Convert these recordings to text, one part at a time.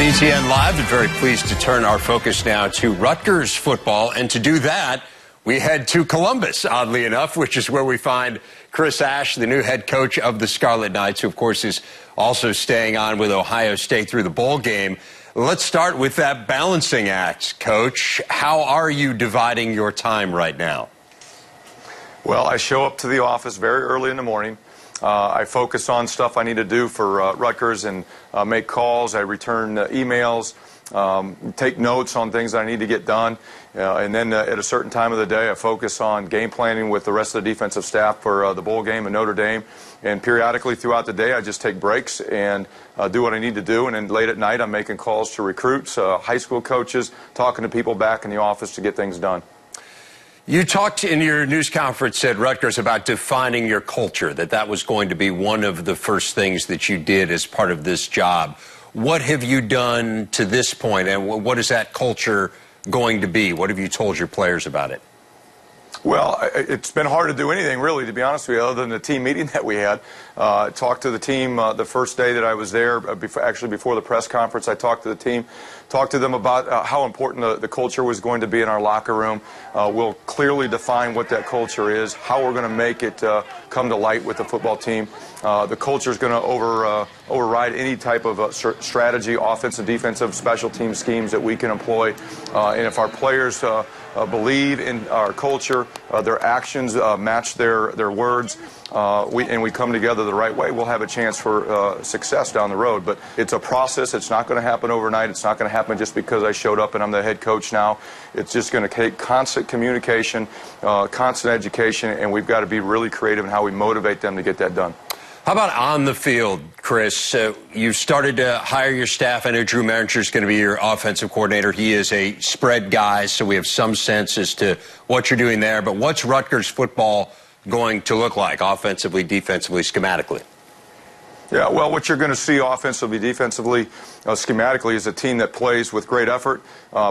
BTN Live, and very pleased to turn our focus now to Rutgers football. And to do that, we head to Columbus, oddly enough, which is where we find Chris Ash, the new head coach of the Scarlet Knights, who, of course, is also staying on with Ohio State through the bowl game. Let's start with that balancing act, Coach. How are you dividing your time right now? Well, I show up to the office very early in the morning. I focus on stuff I need to do for Rutgers and make calls. I return emails, take notes on things that I need to get done. And then at a certain time of the day, I focus on game planning with the rest of the defensive staff for the bowl game in Notre Dame. And periodically throughout the day, I just take breaks and do what I need to do. And then late at night, I'm making calls to recruits, high school coaches, talking to people back in the office to get things done. You talked in your news conference at Rutgers about defining your culture, that was going to be one of the first things that you did as part of this job. What have you done to this point, and what is that culture going to be? What have you told your players about it? Well, it's been hard to do anything, really, to be honest with you, other than the team meeting that we had. Talked to the team the first day that I was there, actually before the press conference. I talked to the team, talked to them about how important the culture was going to be in our locker room. We'll clearly define what that culture is, how we're going to make it come to light with the football team. The culture is going to override any type of strategy, offensive, defensive, special team schemes that we can employ. And if our players believe in our culture, their actions match their words, and we come together the right way, we'll have a chance for success down the road. But it's a process. It's not going to happen overnight. It's not going to happen just because I showed up and I'm the head coach now. It's just going to take constant communication, constant education, and we've got to be really creative in how we motivate them to get that done. How about on the field, Chris? You've started to hire your staff. I know Drew Maringer is going to be your offensive coordinator. He is a spread guy, so we have some sense as to what you're doing there. But what's Rutgers football going to look like, offensively, defensively, schematically? Yeah, well, what you're going to see offensively, defensively, schematically is a team that plays with great effort,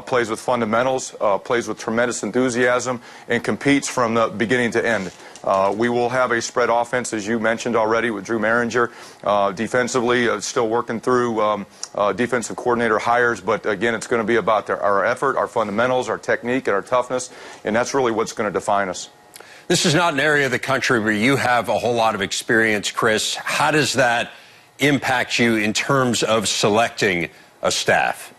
plays with fundamentals, plays with tremendous enthusiasm, and competes from the beginning to end. We will have a spread offense, as you mentioned already, with Drew Maringer. Defensively, still working through defensive coordinator hires, but again, it's going to be about our effort, our fundamentals, our technique, and our toughness, and that's really what's going to define us. This is not an area of the country where you have a whole lot of experience, Chris. How does that impact you in terms of selecting a staff?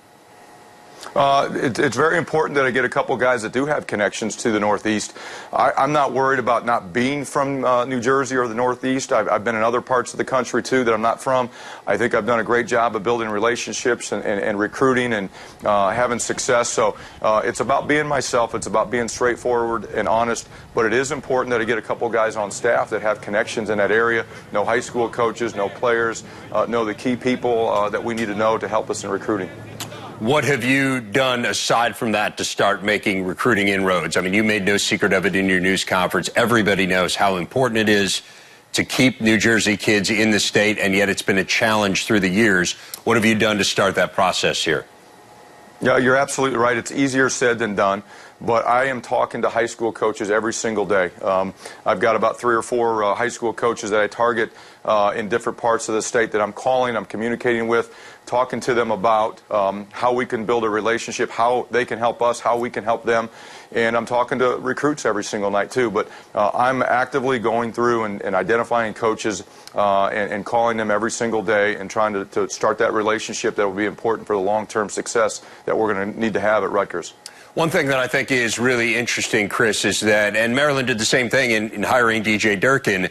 It's very important that I get a couple guys that do have connections to the Northeast. I'm not worried about not being from New Jersey or the Northeast. I've been in other parts of the country, too, that I'm not from. I think I've done a great job of building relationships and recruiting and having success. So it's about being myself. It's about being straightforward and honest. But it is important that I get a couple guys on staff that have connections in that area, know high school coaches, know players, know the key people that we need to know to help us in recruiting. What have you done aside from that to start making recruiting inroads? I mean, you made no secret of it in your news conference. Everybody knows how important it is to keep New Jersey kids in the state, and yet it's been a challenge through the years. What have you done to start that process here? Yeah, you're absolutely right. It's easier said than done. But I am talking to high school coaches every single day. I've got about 3 or 4 high school coaches that I target in different parts of the state that I'm calling, I'm communicating with, talking to them about how we can build a relationship, how they can help us, how we can help them. And I'm talking to recruits every single night, too. But I'm actively going through and identifying coaches and calling them every single day and trying to start that relationship that will be important for the long-term success that we're going to need to have at Rutgers. One thing that I think is really interesting, Chris, is that, and Maryland did the same thing in hiring DJ Durkin,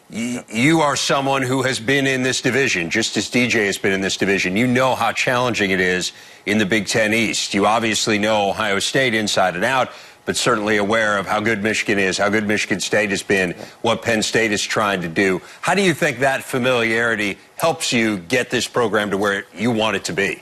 you are someone who has been in this division, just as DJ has been in this division. You know how challenging it is in the Big Ten East. You obviously know Ohio State inside and out, but certainly aware of how good Michigan is, how good Michigan State has been, what Penn State is trying to do. How do you think that familiarity helps you get this program to where you want it to be?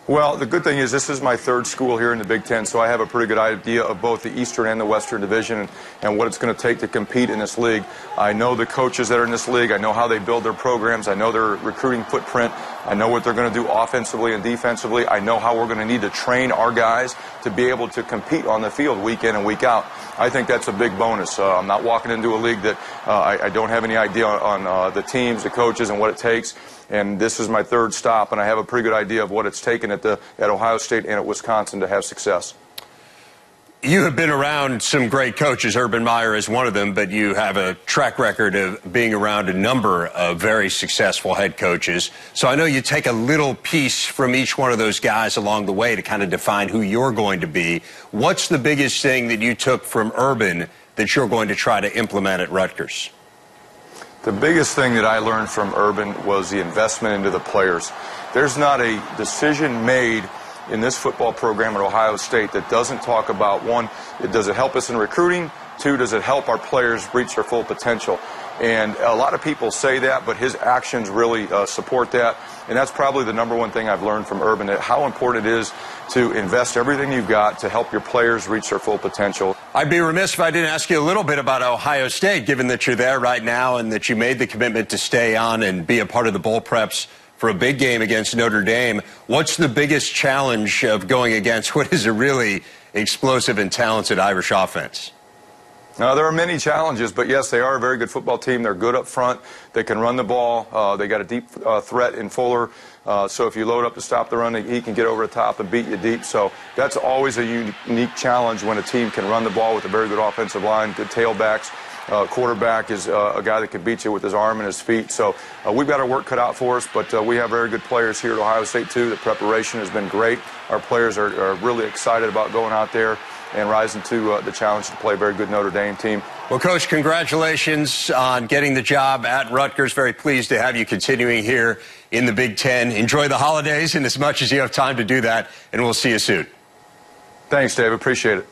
Well, the good thing is this is my third school here in the Big Ten, so I have a pretty good idea of both the Eastern and the Western Division and what it's going to take to compete in this league. I know the coaches that are in this league. I know how they build their programs. I know their recruiting footprint. I know what they're going to do offensively and defensively. I know how we're going to need to train our guys to be able to compete on the field week in and week out. I think that's a big bonus. I'm not walking into a league that I don't have any idea on the teams, the coaches, and what it takes. And this is my third stop, and I have a pretty good idea of what it's taken at Ohio State and at Wisconsin to have success. You have been around some great coaches. Urban Meyer is one of them, but you have a track record of being around a number of very successful head coaches. So I know you take a little piece from each one of those guys along the way to kind of define who you're going to be. What's the biggest thing that you took from Urban that you're going to try to implement at Rutgers? The biggest thing that I learned from Urban was the investment into the players. There's not a decision made in this football program at Ohio State that doesn't talk about, one, does it help us in recruiting? Two, does it help our players reach their full potential? And a lot of people say that, but his actions really support that. And that's probably the number one thing I've learned from Urban, that how important it is to invest everything you've got to help your players reach their full potential. I'd be remiss if I didn't ask you a little bit about Ohio State, given that you're there right now and that you made the commitment to stay on and be a part of the bowl preps for a big game against Notre Dame. What's the biggest challenge of going against what is a really explosive and talented Irish offense? There are many challenges, but yes, they are a very good football team. They're good up front. They can run the ball. They got a deep threat in Fuller. So if you load up to stop the run, he can get over the top and beat you deep. So that's always a unique challenge when a team can run the ball with a very good offensive line, good tailbacks. Quarterback is a guy that can beat you with his arm and his feet. So we've got our work cut out for us, but we have very good players here at Ohio State, too. The preparation has been great. Our players are really excited about going out there and rising to the challenge to play a very good Notre Dame team. Well, Coach, congratulations on getting the job at Rutgers. Very pleased to have you continuing here in the Big Ten. Enjoy the holidays and as much as you have time to do that, and we'll see you soon. Thanks, Dave. Appreciate it.